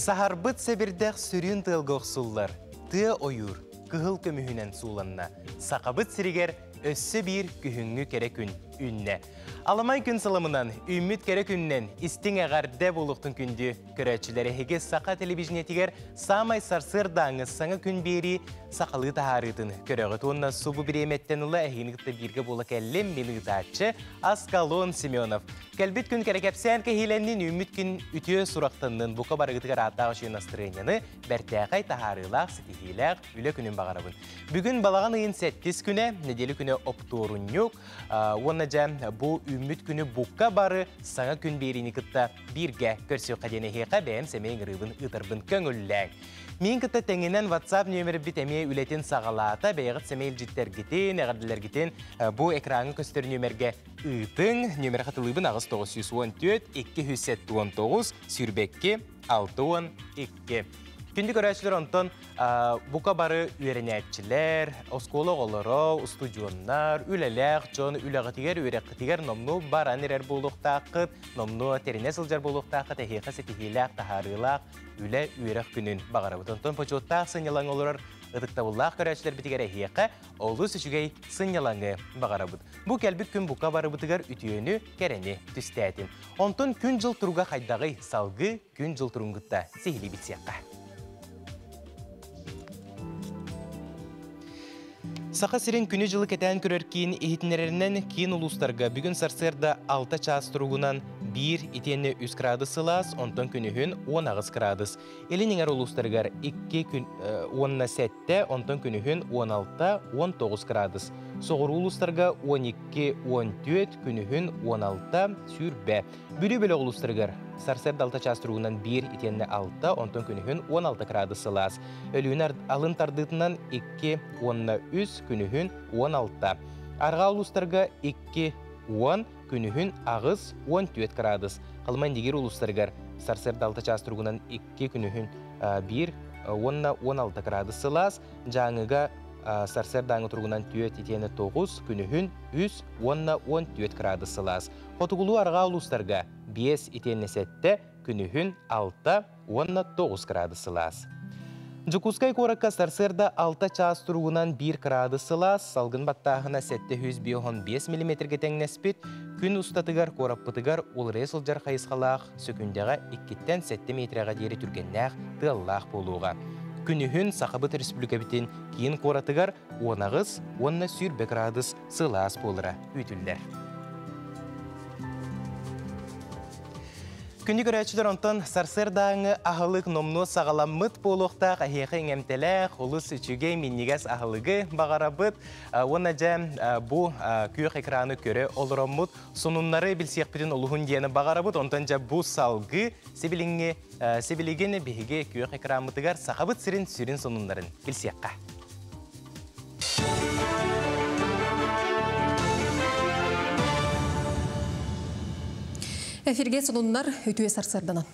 Saharбыт себердәк сүрін тылғықсулар, тыя ойыр, кығыл көміхінен суланна. Сақабыт сірігер өссі бір күхіңі керек күн үнне. Аламай күн сылымынан, үміт керек үннен, істің әғарда болуқтың күнді көрәтшілері хеге сақа телевизионетігер самай сарсыр даңыз саңа күн бері сақалы тахарытын көріғіт. Онна субы бір еметтен ұлы әхінікті бірге болық әлем мелігдатшы Аскалон Семенов. Кәлбет күн кәрекәпсән кәхиленнің үміт күн үтіе сұрақтынның бұқа барығытығар аттағы шүйін астырыйняны бәртәқай тахарылақ, сетихиләқ, үлі күнін бағарабын. Бүгін балаған ұйын сәттес күні, неделі күні опторун yok. Онна жа бұл үміт күні бұққа бары саңа күн беріні күтті бірге көрсеу қадені хеқа бәйім сәмейін ғырыбын ұтырбын көңілләң. Мен күтті тәңінен WhatsApp нөмірі біт әмей үлетін сағалата бәйіғыт сәмейл життер гетен, әғардылар гетен бұл экраңы көстер нөмірге ұйтың. Нөмірі қатылыбын ағыз 914-219 сүрбекке 612. Күнді көрәшілер онтон бұқа бары үйерінәтчілер, осколы олары, студионлар, үлеләқ, жон үләғытігер, үйерәқытігер номну баран ерер болуқтақыт, номну теріне сылжар болуқтақыт, әхеқа сетихиләқ, тахарылақ, үлә үйерәқ күнін бағарабыт. Онтон почуттақ сынялаң олар ұдықтабыллақ көрәшілер бітігер әхеқа, олы сүшігей сынялаңы бағарабыт. Бұ кәлбік күн бұқа бары бұтығар үтүйені кәрәне түстәтін. Онтон күн жыл тұруға қайдағы салғы күн жыл тұрыңғытта сехілі бітсеққа. Сақа сирен күні жылы кәтән көрер кейін ехетінерінен кейін ұлыстарға бүгін сарсырда 6 час тұруғынан 1 итені 3 градус сылас, онтон күнігін 10 градус. Елініңер ұлыстарғар 2 күн 10 сәтті, онтон күнігін 16-19 градус. Соғыр ұлыстарға 12-14 күнігін 16 сүрбә. Бүлі-бөлі ұлыстарғар сарсырда 6 час тұруғынан 1 итені 6, онтон күнігін 16 градус сылас. Өлігін алын тардытынан 2-13 күнігін 16. Арға ұлыстарға 2-10 күнігін ағыз 14 градус. Қалмайн дегер ұлыстарғар сарсырда 6 час тұрғынан 2 күнігін 1-16 градус сылас. Жаңыға сарсырдаңы тұрғынан 4-9 күнігін 3-14 градус сылас. Хотығылу арға ұлыстарға 5-7 күнігін 6-19 градус сылас. Жукускай коракка сарсырда 6 час тұруғынан 1 градус сылас, салғын баттағына 705 мм тәңнәспет, күн ұстатығар, кораппытығар, ол ресылжар қайысқалақ, сөкіндеға 2-7 метрға дері түргеннәқ тыллақ болуға. Күнігін Сақабыт Республика бітін кейін коратығар 10-10 сүрбе градус сылас болыра үйтілдер. Күнді көрәтшілер онтан сарсырдаңы ағылық номну сағаламыт болуқтақ әйеқі әңемтеләқ, олыс үчіге меннегес ағылығы бағарабыт. Оны жа бұл күйіқ экраны көрі олырамыт. Сонунлары білсек бітін олығын дені бағарабыт. Онтан жа бұл салғы себілігені бейге күйіқ экранытығар Сақабыт сірін сүрін сонунларын білсекқа. Эфирге сонунлар үтüе сарсырданан.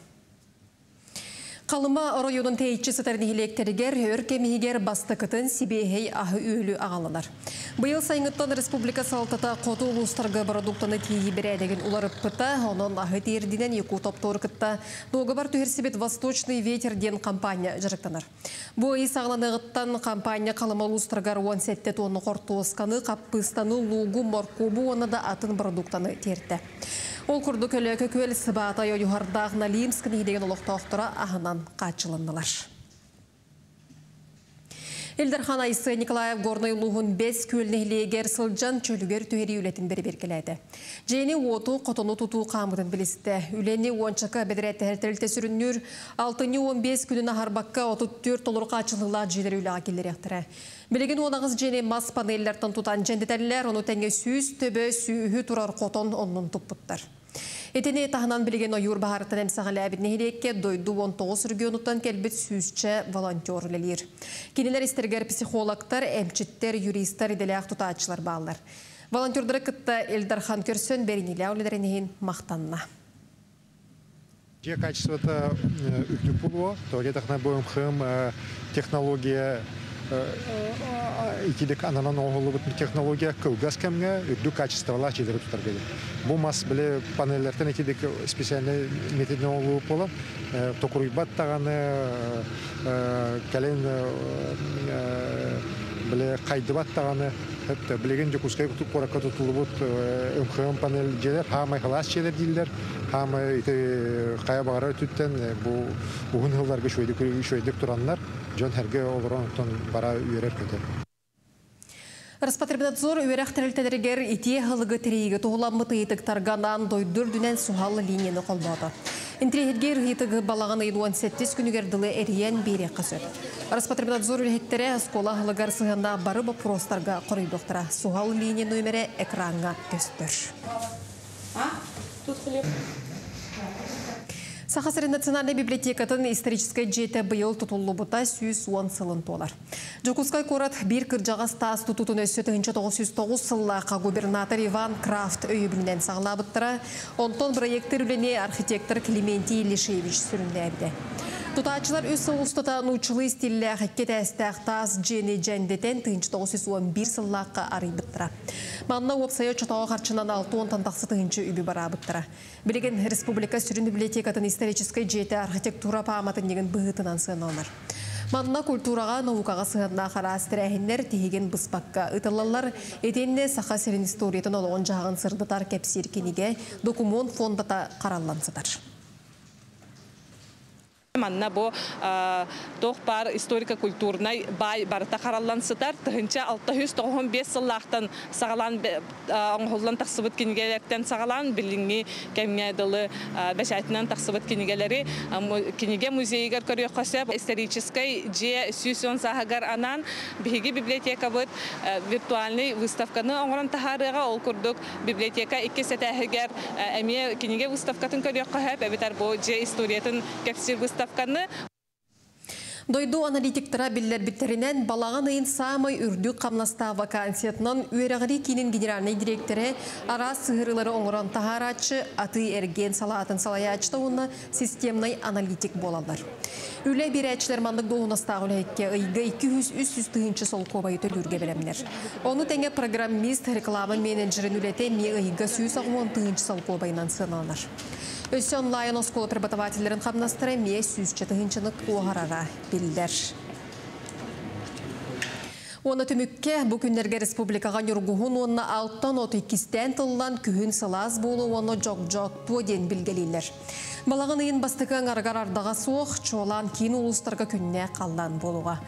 Қалыма районun тейітші сатарнихилектерігер өркемігер бастықытын сибейхей ағы үйлі ағалылар. Бұйыл сайыңыттан республика салтата қоты ұлыстарға продуктаны тейі бірәдеген уларып пыта, онын ағы тейірдінен еку топтор кытта доғыбар түхерсебет «Восточный ветер» компания жырықтанар. Бұй сағланығыттан компания қалыма ұлыстырғар 17 тонны қорты осқаны, қаппыстану, лугу, моркубу, оны да атын продуктаны терді. Ол күрді көлі көкөл сыбата ойығардағына Лимскіні деген олықтауқтыра ағынан қачылындылар. Элдерхан Айсы Николаев Горной Луғын 5 көлнейлегер сылжан чөлігер түйері үлетін бері беркеледі. Жейні оту қотыны тұту қамыдың білісті. Үлені ончақы бедіретті әртілті сүріннүр, 6-15 күнін ағарбаққа 34 олыр қачылыла жейлер үлі ағелер ектірі. Білеген онағыз жейні мас панеллердің тұтан жәндетәлілер, оны тәңе сүйіз төбі сүйі тұрар қотын онын тұппыттар. Етене тағынан білген ойыр бағарыттан әмсағалы әбітіне хелекке дойду 19 регионуттан кәлбет сүйізші волонтерлелер. Кенелер істергер психологтар, әмчіттер, юристер, иделяқ тұтатшылар бағылар. Волонтердері күтті Элдархан көрсен бәрінелі әулелерінен мақтанна. Качество это то где-то на боем технология икилик ананан оғылы бұтын технология кылгас кәмге үрді качествола челері тұтар келі. Бұл мас біле панеллерден икилик специальный методын оғылы болам. Токуруйбат тағаны кәлен біле қайдыбат тағаны білеген жүкускай күтіп қораққа тұтылы бұд үмқығын панел желер, хамай қылас желер дейлер, хамай қая бағара түттен бұғын ғылларға шөйдік тұранлар, жон әрге олыран бара үйерер көтер. Роспотребнадзор үйерек тәрілтәдірігер итие ғылығы тірейгі тоғыламы тыйытықтарғанан дойдыр дүнен сухалы линияны қолбады. Интригергер ғитығы балаған айду 17 күнігерділі әриен берек қысыр. Роспотребнадзор үлхеттері скола ғылығар сығында бары бопростарға қорый доқтыра. Сухалы линия нөмірі экранға көстір. Сахасырын национальный библиотекатын исторической жеті бұйыл тұтылы бұта 110 сылын толар. Жокускай корат бір кіржағас тас тұтутын өсі 1909 сыллақа губернатор Иван Крафт өйібінен сағыла бұттыра, онтон проекттер үлене архитектор Климентий Лишевич сүрінді әбді. Тұтачылар өз ұлыстыта нұчылы стилі қәккет әстәқ тас жені жәндетен 1911 сыллаққа арый бұттыра. Манна опсайы чатауы қарчынан 6-10 тантақсы тұғыншы үбі бара бұттыра. Білеген Республика сүрін библиотекатын исторической жеті архитектура паматын деген бұғытынан сығыналар. Манна культураға наукаға сығынна қара әстірәхінлер тегеген бұспаққа ұтылалар етенне сақа сірін историятын олығын жағын сырдытар кәпсер кенеге документ фондата қараллансыдар. Манна бу тоқпар историко-культурнай бай барыта қараллансытар. Тығынча 695 сыллақтан сағалан оңғылдан тақсыбыт кенегелерден сағалан біліңі кәмгәділі бәшәтінен тақсыбыт кенегелері кенеге музейгер көріқ қосып исторической же сүйсен сағығар анан бігі библиотека бұд виртуальный выставканы оңыран тахарыға ол күрдік библиотека 2 сәтәхігер әме кенеге выставкатын көріқ қосып әбетар бұл же историятын кәпсір выставканы Дойду аналитиктара биллер биттеринен балаған айын самай үрдік қамнаста вакансиятынан үйерағыри кейнін генеральный директоры ара сығырылары оңыран тахарачы аты әрген салатын салаячты оны системнай аналитик болалар. Үлі бір әчілер мандық доғынастағы үләйке ұйғы 200-300 тұғыншы сол қобайы төлірге білемдер. Оны тәңе программист реклама менеджерін үләте ме ұйғы 100-10 тұғыншы сол қобайынан сыналар. Өсі онлайн осколы преподавателерін қамнастыры ме 100 тұғыншыны оғарара білдер. Оны түмікке бүкіндерге республикаға нүргуғын оны 6-32 тыллан күхін сылаз болу оны жоқ-жоқ поден білгелейлер. Балағын ең бастықын арғар ардаға соқ, чолан кейін ұлыстарға күнне қалдан болуға.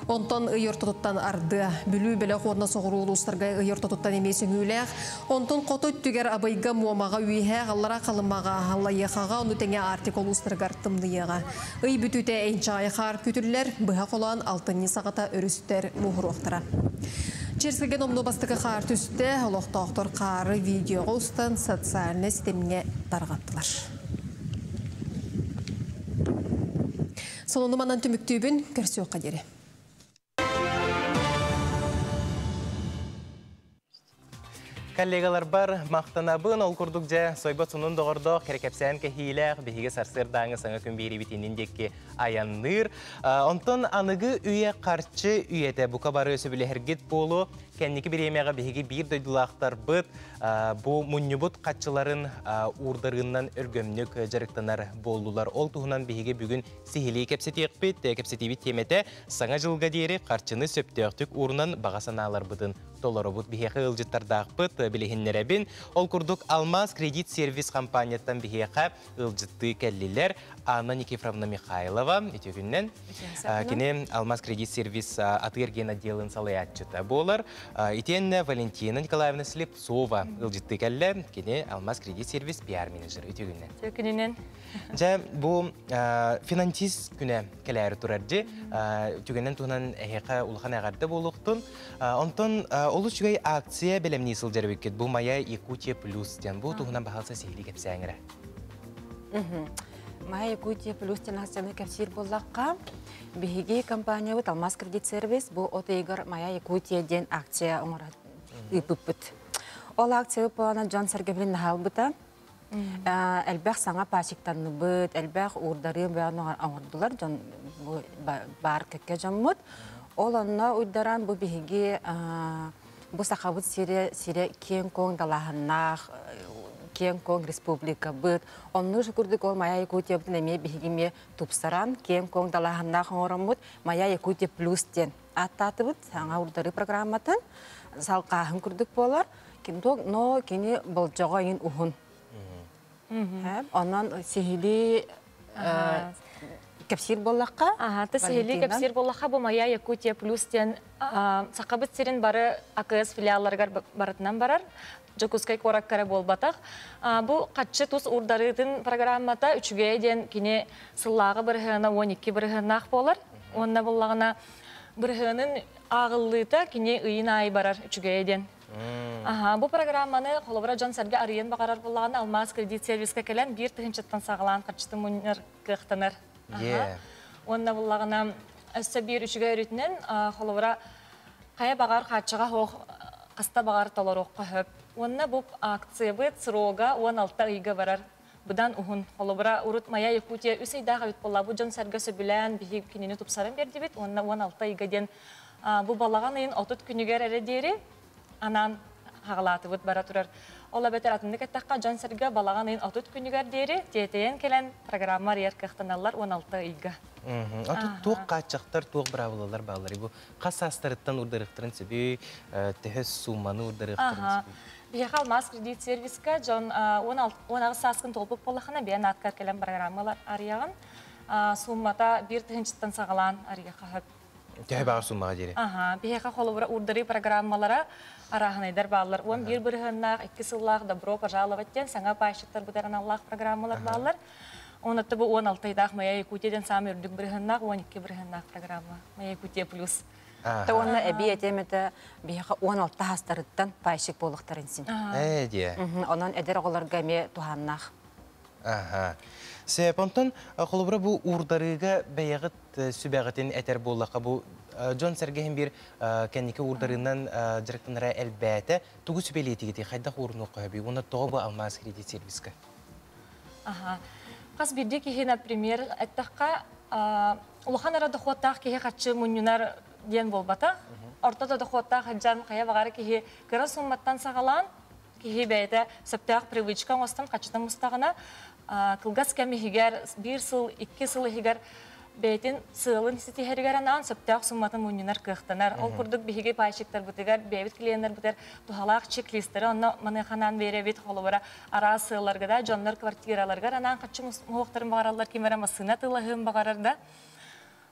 Онтан ұйыр тұтыттан арды, бүлі білі қорына соғыру ұлыстарға ұйыр тұтыттан емесің үйләқ. Онтан қоты түгер абайға муамаға үйе, қаллара қалымаға, алайықаға, оны тәңе артик ұлыстарға артымдыйыға. Үй бүтіте әнчайы қар күтілілер, бұға қолан алтынны сағата өрістер мұғыр оқтыра. Черсілген омны бастықы қар түсті, олықтақтыр қары видеоға ұстан социальны системіне тарғаттылар. Сонуны манан түміктүйбін көрсі оқа дері. Коллегалар бар, мақтанабын ол күрдік жа, сойбат сұнын доғырдық, керекепсән кәхейләқ, бігіге сарсырдаңы саңа күн бейрі бітінен декке аянныр. Онтын анығы үйе қарчы үйеті бұқа бары өсі білі әргет болу, кәннекі бір емеға бігіге бір дөйділақтар бұд, бұ мұнныбұт қатчыларын урдарынан өргөмнік жарықтанар болулар. Ол тұғынан бігіге бүгін сихили кәпсетек бет, кәпсетебет теметі саңа жылға дейірі қарчыны сөптеқтік урынан бағасаналар бұдын. Доллары бұд бігеқі ұлжыттардақ бұд білігіннеребін. Ол күрдік Алмаз кредит сервис компанияттан бігеқі ұлжытты кәлілер Анна Никифоровна Михайлова. Өте күннен. Кене Алмаз кредит сервис атырген отделын салаятчыта болар. Итенне Валентина Николаевна Слепцова ұлжытты кәлі. Кене Алмаз кредит сервис пиар менеджер. Өте күннен. Өте күннен. Жа бұл финансист күні кәләрі тұрарды. Түгеннен тұғынан әйеқа ұлған әғарды болуқтын. Онтын олы жүгей акция білемні сылжары өкет. Бұл мая Якутия плюс ден. Бұл тұғынан бағалса сейлі кәпсәңірі. Мая Якутия плюс ден акцияны кәпсер болаққа. Бігеге компания бұд Алмаз кредит сервис. Бұл отайғыр Мая Якутия ден акция оңыра үпіп-бүт. Ол акция үпіғана Джон Сәргебілін нағал бұта. Әлбәқ саңа пасиктанны бұд, әлбәқ урдары бәғаны оңырдылар. Бар көкке жаммыд. Ол онна уйдаран бу биһиги бу сахабыт сире кен кон далаханнах кен кон республика быт. Онны шукурдук ол Мая Якутия бтенеме биһигиме тупсаран кен кон далаханнах оромут Мая Якутия плюс тен. Аттатыбыт саңа урдары программатын салқаһын күрдүк болар. Кинток но кини болжого ин ухун. Онан сихили кепсир боллаққа? Сихили кепсир боллаққа бу Мая Якутия плюс тен сақабыт сирин бары АКС филиалларгар барытынан барар. Жокускай кораккара болбатақ. Бу қатшы тус урдарытын программата 3-ге ден кини сыллағы бірғына 12 бірғынақ болар. Онна боллағына бірғынын ағыллыта кини ыйын ай барар 3-ге ден. Бу программаны холовра жан сәрге арыйын бағарар боллағына Алмаз кредит сервиске келен бір тығынчыттан сағылан қатшыты мұныр қықтаныр. Онна боллағына өссі бір 3-ге өрітінен холовра қая бағар қатшыға хоқ қаста бағар талар оққа хөп. Онна бұл акция бұд сырога 16 айға барар. Бұдан ұғын холобыра ұрыт Мая Якутия үсейдағы өт болла. Бұл жан сәргі сөбілән бігі күнені тұпсарын берді бет. Онна 16 айға ден бұл балаған айын 30 күнігер әрі дейірі анан хағалаты бұд бара тұрар. Ола бәтер атынды кәттаққа жан сәргі балаған айын 30 күнігер дейірі тетейен келен программар ер қықтаналар 16 айға. Туқ қатшақтар, туқ бравылалар бағылары. Бұл қас астырыттан ұрдырықтырын сөбей, тәхіз суманы ұрдырықтырын сөбей. Бияқа Алмаз кредит сервиске жон 16 саскын толпып болақына биян аткар келен программалар арияғын. Суммата бір тығынчыттан сағалан арияға хөп. Тәхі бағыр суммаға дере? Бияқа қолы ұрдыры программалара арағын айдар бағылар. Он бір бірғыннақ, 2 сыллақ, добро, пожаловаттен, саңа пайшықтар бұдаран Аллах программалар бағылар. Онытты бұл 16 айдақ Мая Якутиядан самы үрдік бірғыннақ, 12 бірғыннақ программа. Мая Якутия плюс. Онна әбі әтеметі бияқа 16 хастарыттан пайшық болықтарын син. Әде. Онан әдер оғыларға ме туханнақ. Сәпантан, қолыбыра бұл ұрдарыға бәйіғіт сүбәғітен әтер болаққа бұл Джон Сәргейін бір кәнеке ұрдарынан жырықтаныра әлбәті тұғы сүбәлетігеті қайдақ ұрын оқы әбей, оны тұғы бұл Алмаз кредит сервискі. Қас бірде кейі, например, әттаққа ұлыған арада қуаттақ кейі қатшы мұнынар ден болбата. Ортада доходта хаджан қая бағары кейі кірі сумматтан сағалан, кейі бәйті сөптіғақ привычка остан қачытын мұстағына кылгас кәмі хигер 1 сыл, 2 сыл хигер бәйтін сылын сети хәрігер анан сөптіғақ сумматын мұнынар қықтанар. Ол күрдік бейге пайшықтар бұтығар, бәйбіт клиенттер бұтыр тұхалақ чек-листері, оны мұны қанан бейре бейт қолы бұра ара сыларғыда, жонлар квартираларғар, анан қатшы мұғықтарын бағаралар кемері масына тылығын бағарарда.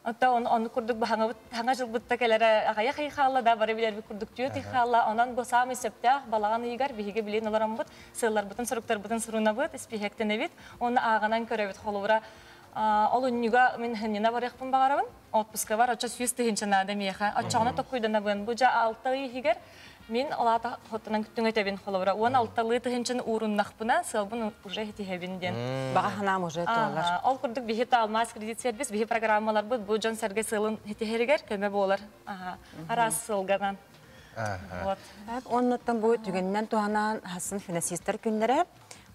Оны күрдік бұхаңа жыл бұтта кәлері ағая қиқалы да бары білер бір күрдік түйет иқалы. Онан бұл самы сөптіғ балаған үйгар бейге білейін оларам бұд, сылар бұтын, сұрықтар бұтын сұруна бұд, іспехектен әбет. Оны ағанан көрі бет қолы бұра. Ол үнніға мен хыннена бар еқпін бағарабын. Отпуска бар, отча сүйіз тігіншіна адам еқа. Отчағына тоққойдана бұн. Бұл жа 6 үй егер мен алата хотынан күттің өтебен қолы бұра. 16-лы тігіншіні ұрыннақ бұна, сылбын ұжа хетихебінден. Баға ханам ұжа толар. Ол күрдік бейхет Алмаз кредит сервис, бейхет программалар бұд, бұл жон сәрге сылын хетихерігер көмі болар. Арасы сылғанан. Оннаттан бұл түгеннен туғанан хасын финансистер күндері.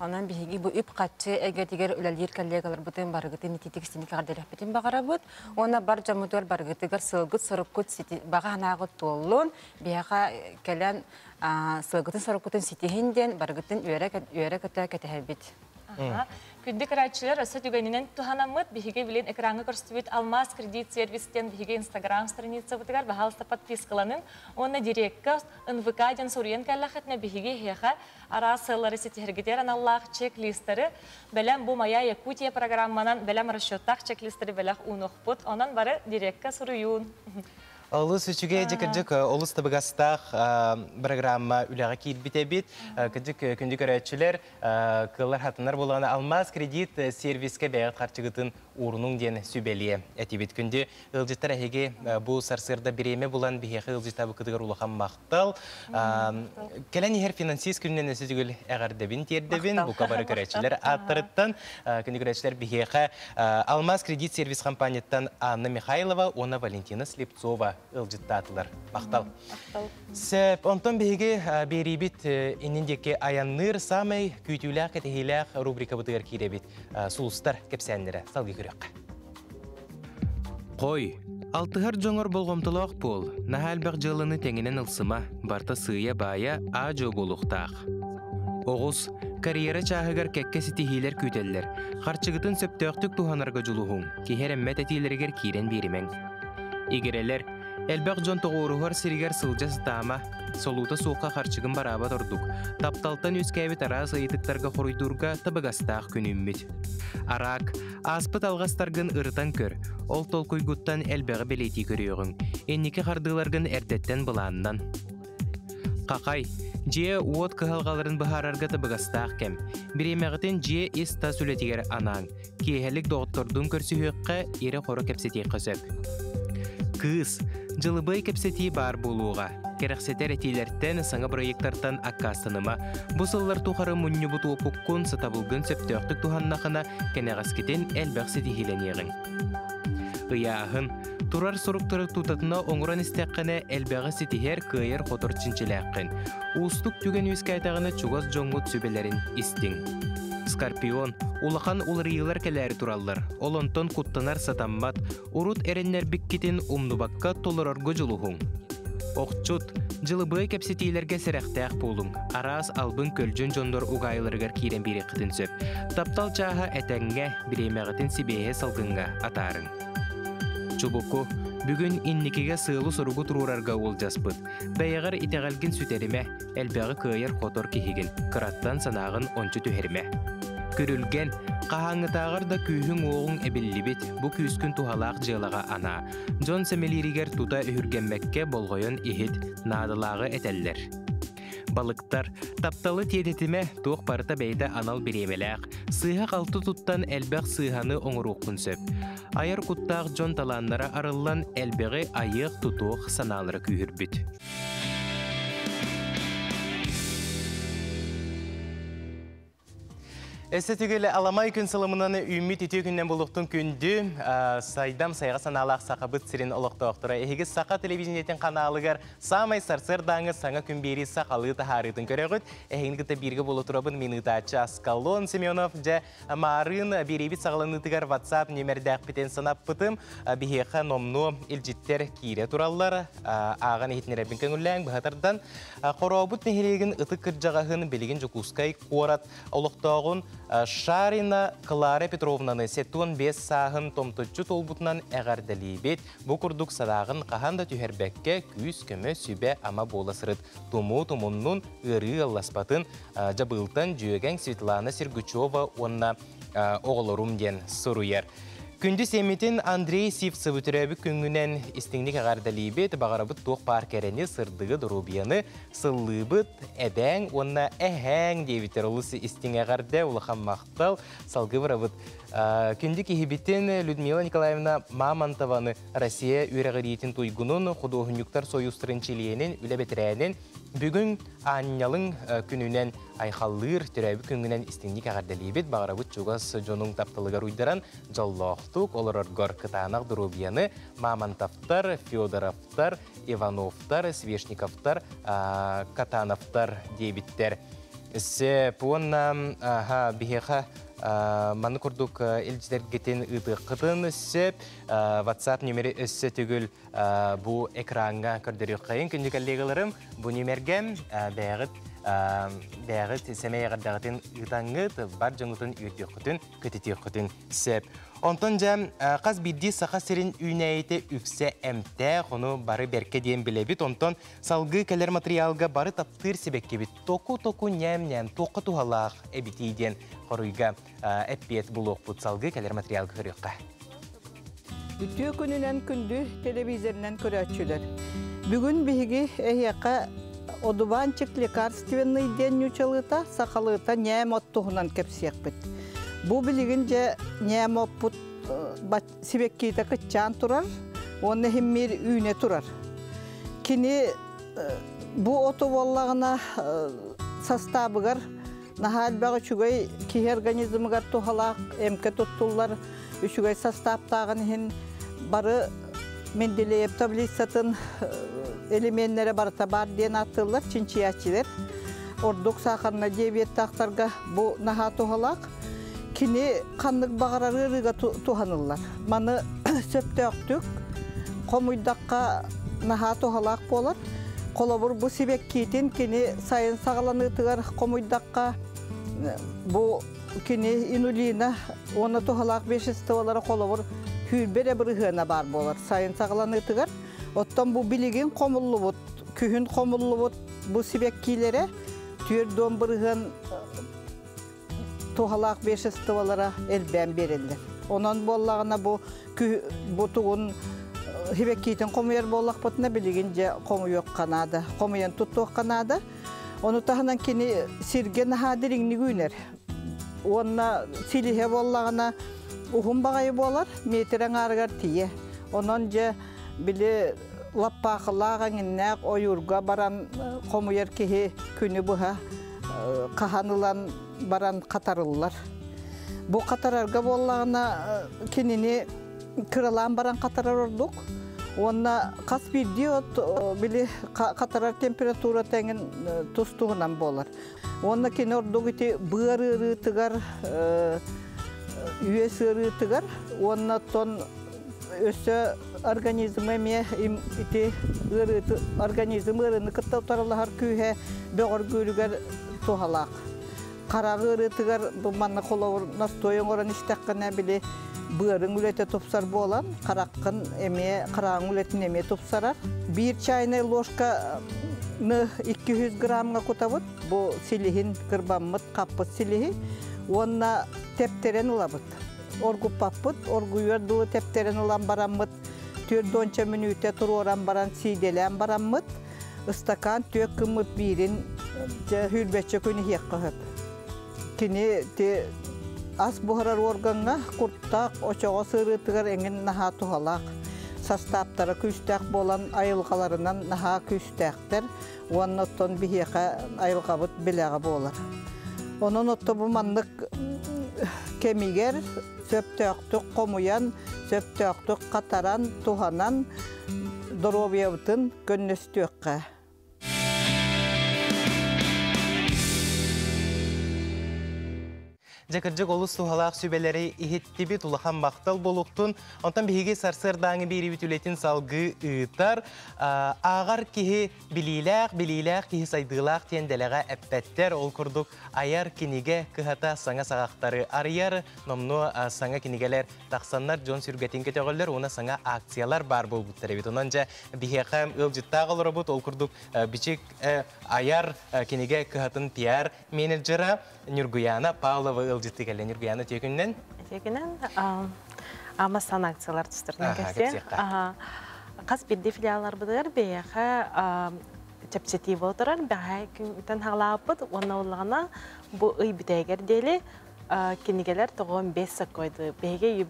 Онан бейгі бұл үп қатшы әгетігер үләлер коллегалар бұтын барғыты нететік істемек ағарделек бітін бағара бұд. Она бар жамудуар барғытығар сылғыт сұрыққыт баға ханағыт толын, бейға кәлен сылғытын сұрыққытын сетихінден барғытын үйәрі көті кәтіғі бет. Күндік райчылар өсі түгенінен туханамыд бейге білен экраны көрсетует Алмаз кредит сервистен бейге Инстаграм страница бұтығар бағалысты подпискаланын. Оны дирекка НВК ден сұрыен кәліғетіне бейге хеға арасылары сетергедер аналлах чек-листері бәлем бұл Мая Якутия программанан бәлем расчеттақ чек-листері бәләқ ұнық бұд. Онан бары дирекка сұрыюн. Олыс үчіге жекірдік олыс табығастақ программа үліға кейт бітебет. Күндік күндік өрәтшілер қылар хатынар болғаны Алмаз кредит сервиске бәйіт қарчығытын ұрының ден сөбелие. Әтебет күнде ұлжеттар әхеге бұл сарсырда біреме болан бейхе ұлжеттабы күдігір ұлыған мақтал. Кәлән ехер финансист күнінен өсі жүгіл әғардабін тердебін. Бұл қабары көрәтшілер аттырыттан. Күндік өрәтшілер бейхе Алмаз кредит сервис компанияттан Анна Михайлова, она Валентина Слепцова ылжыттатылар. Мақтал. Сәп, онтан бейге беребет инендеке аянныр самай күйтіләқ әтехиләқ рубрика бұтығыр кейребет. Сұлыстар кепсәндері. Салғы көрек. Қой, Алтыгар жоңор болгомтолоқ бол, нахалбақ жылыны теңінен ылсыма, барта сыя бая ажо болуқтақ. Оғыз, карьера чағығар кәкке ситихилер күтеллер, қарчығытын сөптөқтік туханарға жулуғын, кехер әммет әтилергер кирен берімен. Игерелер, әлбәқ жон тоғуырығар сиригер сылжас дама, солута суққа қарчығын бараба тұрдық, тапталтан үскәйбет араз айытықтарға қоройдурға табығастақ күніммет. Арақ, аспыт алғастарғын ұрытан көр, ол толкуйгуттан әлбәғі белети көріғын, еннекі қардыларғын әрдеттен бұланынан. Қақай, жие уот кыхалғаларын бұхарарға табығастақ кәм, біремәғітін жие иста сүлетігер анаң, кейхәлік доғыттордың көрсі хөққа ері қоры кәпсетей қөсіп. Кыз, жылыбай кәпсетей бар болуға, керексетер әтейлерттен саңа проекттартан аккастаныма, бұсыллар тухары мұнны бұту опуккун сатабылгын сөптөқтік туханнақына кәнеғаскетен әлбәқ сетихиленеғін. Ыяғын, турар сұруқтырық тұтатына оңыран істеққіне әлбәғі сетихер күйер қотыр чинчеләққін. Устық түген өскәйтағыны чуғыз жоңғыт сөбелерін істің. Скорпион, улақан улырыйлар кәләрі тураллар. Олонтон куттанар сатаммат, урут әреннер біккетін умнубаққа толырарғы жылуғын. Оқчут, жылыбай кәпсетейлерге сәрәқтәқ болың. Арас албын көлжін жондор уғайларығар кейрен бері қытын сөп. Таптал чаға әтәңге біремәғітін сибейе салғынға атарын. Чубуку, бүгін инникеге сылы соругу турурарға ол жаспыд. Бәйіғар итеғалгін сүтеріме, әлбәғі күйер қотор кехеген, қыраттан санағын ончы түхерме. Көрілген, қағаңытағыр да күйхің оғын әбіллібет, бұ күйіскін тухалақ жылаға ана. Джон Сәмелерігер тута үхіргенмәкке болғойын ихет надылағы әтәллер. Балықтар, тапталы тедетіме тоқ парыта бәйті анал беремеләқ, сыға қалты тұттан әлбәқ сығаны оңыруқын сөп. Айыр құттақ жон таланлара арылан әлбәғі айық тұтуқ саналары күйірбіт. Эстетигелі аламай күн сылымынан үммет үтеу күннен болуқтың күнді сайдам сайға саналақ сақабыт сирен олықтауқтыра. Ехегіз сақа телевизиниятен қаналығар самай сарсыр даңы саңа күн бері сақалы тахарытын көрегіт. Ехегінгі бірге болу тұрабын минытачы Аскалон Семенов жа марын беребет сағаланытығар WhatsApp нөмердәқ бітен санап бұтым. Бігеқа номну елжеттер кейре туралар. Аған ехетнеребін көңілләң бұғатардан. Қорабыт нехерегін ұтық кіржағағын білеген жүкускай қорат олықтауғын Шарина Клара Петровнаны сеттуын 5 сағын томтучу толбутынан әғардалейбет. Бұ күрдік садағын қағанда түйербәкке күйіс көмі сүбе ама боласырыд. Туму-тумуннун ұры алласпатын жабылтан жүйеген Светлана Сергучева онна оғылырым ден сұруер. Күнді семетін Андрей Сивцев үтірәбі күнгінен істіңдік ағардалейбет бағарабыт тоқ паркерені сырдығы дұрубияны сыллыбыт әбәң онна әхәң дейбітер олысы істің ағарды ұлыған мақтал салғы барабыт. Күнді кехебеттен Людмила Николаевна Мамонтованы Россия үйрәғырейтін туйгунын Худогынюктар союстырын чилиенен үләбетірәнен бүгін аннялың күнінен айқалыр түрәбі күнгінен істіңдік ағардалейбет бағарабыт чуғас жоның таптылығар ұйдаран жаллоқтық оларарғар кытанақ дұрубияны Мамонтовтар, Федоровтар, Ивановтар, Свешниковтар, Катановтар дейбіттер. Сеп онна бігеға маны күрдік елждергетін ұдықытын сеп WhatsApp нөмері өссі түгіл бұ экранға көрдірі қайын күнді коллегаларым бұ нөмергем бәғыт сәмей ағардағытын ұтаңыт бар жаңытын үйірді құтын көтеті құтын сеп. Онтон жам қаз бидді сақа серін үйнәйті үксе әмті құны бары бәрке дейін білебіт. Онтон салғы кәлер материалға бары таптыр себеккебіт. Току-току нәм-нәм, тоқы туғалақ әбітейден қоруйға әппет бұлық бұд салғы кәлер материалға көріққа. Үтіе күнінен күнді телевизорынан көрәтшілер. Бүгін бігі әйеқа одуванчик лекарственный ден нүчалыта, сақалыта нәм оттуғынан кәпсияқ біт. Бұл білігін жа нәм оппут себеккейті күтчан тұрар, оны хеммер үйне тұрар. Кені бұл оты боллағына составығар, нахалбағы чүгай ки организмығар тұғалақ, әмке тұттулар, үшігай составтағын хен бары менделейіп таблицатын элементтері барыта бар ден атылар, чинчиячилер. Ордық сақарына дебет тақтарға бұл наға тұғалақ. Кini kanlık bağırarıga tuhanırlar. Manı söptü öktük, комуйдакка наха тухалак болар. Колобур бу сибек китин кини сайын сагаланыгытыгар комуйдакка бу кини инулина оны тухалак 500 доллара колобур хүрбере биргына бар болар. Сайын сагаланыгытыгар оттон бу билигин комуллубут, күһүн комуллубут бу сибек килере түрдөн биргын тухалак 500 доллара элбен берилди. Онон боллагына бу тугун хибеккитин комуяр боллак батына билигин же комуйок канада, комуян туттук канада. Оны тахынан кини сирген хадиригни күнер. Онна силихе боллагына ухум багай болар, метрен аргар тие. Онон же биле лаппакылагаңнак оюрга баран комуяр кихи күнү буха каханылан баран катарыллар. Бу катарарга боллагына кинини кыралан баран катарар ордук. Онна каспи диот били катарар температура теңин тустугунан болар. Онна кини ордук ити быары тыгар, үйесыры тыгар. Онна тон өсө организм эме ити организм ырыны кыттаутаралар күйе бөгөр күрүгөр тухалак. Карагы ырытыгар бу манна коловур настоян оран иштаккана били быырың үлете топсар болан, караккын эме, карагың үлетін эме топсарар. 1 чайный ложка 200 граммга кутабыт, бу силихин кырбаммыт, каппыт силихи, онна тептерен улабыт. Оргу паппыт, оргу юрдулы тептерен улан бараммыт, 4-10 минуте туроран баран сиделен бараммыт, ыстакан түйек кыммыт бирин хүрбетче күні хеккахып. Кини те ас бухарар органга курттак очого сырытыгар эңин наха тухалак. Состаптары күстәк болан айылгаларынан наха күстәктер, оннотон бихека айылгабыт белега болар. Онон отто бу мандык кемигер сөптөктүк комуян, сөптөктүк катаран туханан доробиябытын көннөстөккө. Жакыржык олус тухалақ сүбелері ихеттебі тулахан бақтал болуқтын, онтан бейге сарсырдаңы бері бүтілетін салғы ұйтар, ағар кеге білиләқ кеге сайдылақ тенделіға әппәттер ол күрдік аяр кенеге кығата саңа сағақтары арияр, номну саңа кенегелер тақсанлар жон сүргетін кетеғылер, оны саңа акциялар бар бол бұттары бет. Онанжа бейхем ұлжыттағы олары бұт, ол күрдік бичек аяр кенеге кығатын пиар менеджера Нюргуяна Павлова ылжытты кәлі Нюргуяна текіннен? Текіннен амасан акциялар түстірден кәсе. Қас білді филиалар бұдығар бейеқі чәпчетейі отырар, бәғай күнтен ғалапыд, оны олығына бұл үй бітәйгер дейлі кенегелер 5 сақ қойды. Бәйге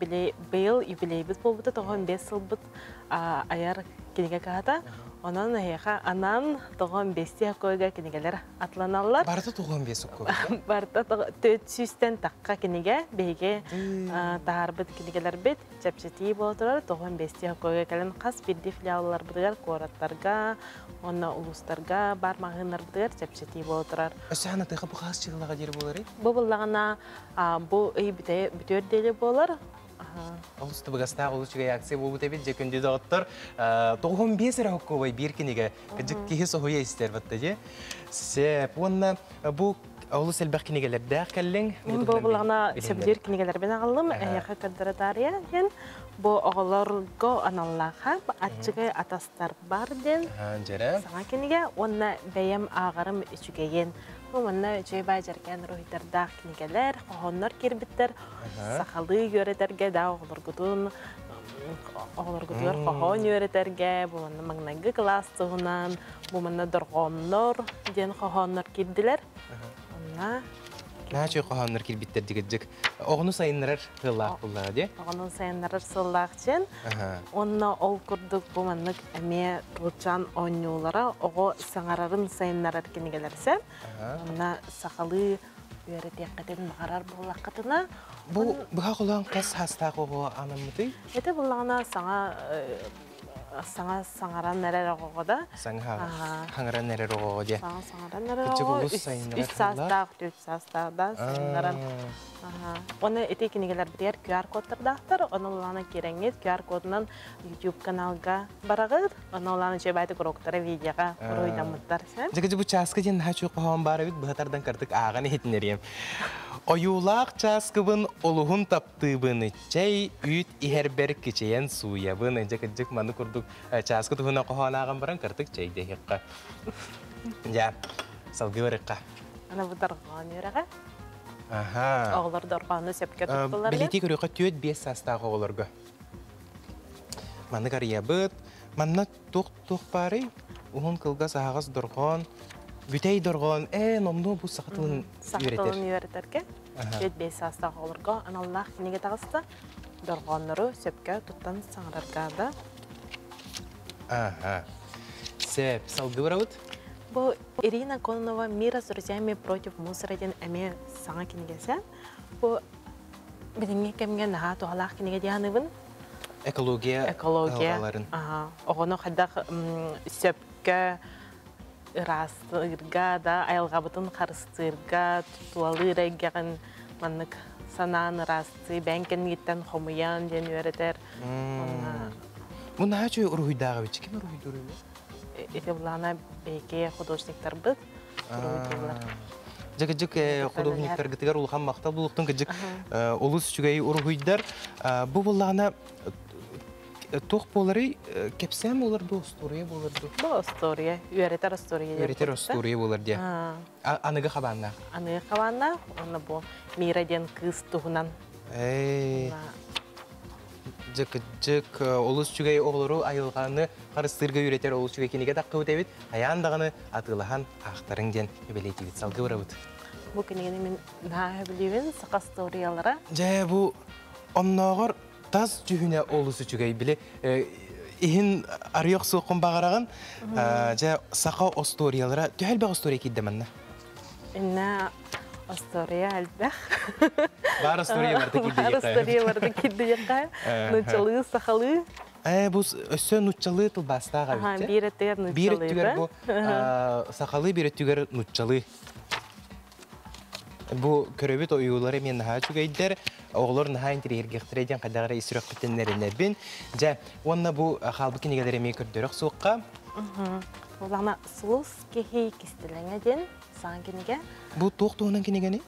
бейл юбилейбіз бол бұды, 5 сыл бұд аяр кенеге қағата. Онан аяқа анан 5 қойға кенегелер атланалар. Барда 5 қойға? Барда 400-тен таққа кенеге бейге тағар бұд кенегелер бет, чәпчетейі болдырар, 5 қойға кәлін қас білді филиалылар бұдығар, қораттарға, онна ұлыстарға, бар мағынар бұдығар, чәпчетейі болдырар. Өсі анатыға бұл қас чығылаға дері болар? Бұл бұллағына бұл үй бүтер делі болар. Олысты бұғаста олысыға акция болу тәбет жекінді дағыттар 95 раққы бай бір кенеге кәжік кейі соғуя істер бәтті де. Сәп, онна бұл олыс әлбәқ кенегелерді әқкәлің? Мен бұл бұлағына сөбілер кенегелербен ағылым, әйеқі көлдіратария ден. Бұл оғыларға аналлаға атчығы атастар бар ден. Саңа кенеге, онна бәйем ағарым үшігейен. Онна жөй бай жарген рухитардақ кенегелер, қоғонлар кербіттер, сақалы өретерге, да оғылыргудығыр қоғон өретерге, бұманна маңнағы кластығынан, бұманна дұрғомнор ден қоғонлар керділер. Нәче қоғанлар келбеттер дегеджік. Оғыны сайынларар ғылақ бұллағы де? Оғыны сайынларар сыллақ чен. Онна ол күрдік бұманнық әме рұлчан ойнулара оғы саңарарын сайынларар кенегелерсе. Онна сақалы өретек қатын мағарар бұллақ қатына. Бұға құлан қас хастақ оғы анамыды? Әті бұллағына саңа саңа саңаран нәрер оғода. Хаңаран нәрер оғо де. Саңаран нәрер Күтчі оғо. бұлыс сайынырар Үс састақ, төт састақда сайыныран. Оны эти кинигелер бирер QR кодтардақтыр. Оны оланы кереңет QR кодынан YouTube каналга барағыр. Оны оланы жебайды күроқтары видеоға ұройдамыттар сән. Жігіді бұл часкы ден наға қоған бары бит бұғатардан картық ағаны етінерем. Оюлақ часкыбын олуғын таптыбыны чай үйт ихербер кечейен суябыны. Жігіді маны күрдік часкы тұғына қоған ағын баран картық чай дегеққа. Ja, салғы барыққа. Ана бұдарған ереға. Оғылар дорғаны сөпке тұттылар. Білеті көріққа түйет 5 састағы оғыларға. Маны қария бұд, манна тоқ бары, ұғын қылғас ағыз дорған, бүтей дорған, номну бұл сақытылын үйретер. Сақытылын үйретерге. Түйет 5 састағы оғыларға. Аналлах кенеге тағысты дорғанлары сөпке тұттан саңырарға да. Сөп, салғы барауыд? Бұл Ирина Кононова «Мира с друзьями против мусора» ден әме саңа кенегесі. Бұл бідіңе кәмге наға туғалақ кенеге дейаныбын? Экология ғаларын. Оғыны қайдақ сөпкі ұрастырға да, айылға бұтын қарыстырға, тұтуалы рәйгеғін маннық санаан ұрасты, бәнкен еттен қомыян ден өретер. Бұл наға чөй ұрғыйдағы бітші? Кем ұрғыйды ұрғыйды? Это была бейке художниктар быт. Жак художниктар гытыгар улхан мактал булуктун кыжык улус чугай ургуйдар. Бу буллана тох болары кепсем олар бу история боларду. Бу история, үйретер история. Үйретер история болар де. Аныга хабанна. Аныга хабанна, оны бу мираден кыз тугунан. Жык олус чугай оғылыру айылғаны қарыстырға үйретер олус чугай кенеге таққы өтебет, аяндағаны атылыған ақтарың ден өбелейтебет. Салғы бұра бұд. Бұл кенегені мен наға өбілеуін сақа сториялара? Жай бұл оннағыр таз жүхіне олысы чугай біле ихин арыйық соқын бағараған жай сақа осториялара түйәл бәқ остория кейдемінна? История әлбәқ. Бар история барды кидді Бар история барды кидді еқа. Нұчалы, сақалы. Бұл өсі нұчалы тұлбастаға бітті. Бір өттігер нұчалы. Бір өттігер бұл сақалы, бір өттігер нұчалы. Бұл көрөбет ойылары мен наға чүгейдер. Оғылар наға интерьергектірейден қадағыра исірек біттенлеріне бін. Жа, онына бұл қалбы кенегелері мен көрдерек соққа. Олағына сұлыс кехей кестіліңе ден саған кенеге. Бұл тоқтуынан кенегені?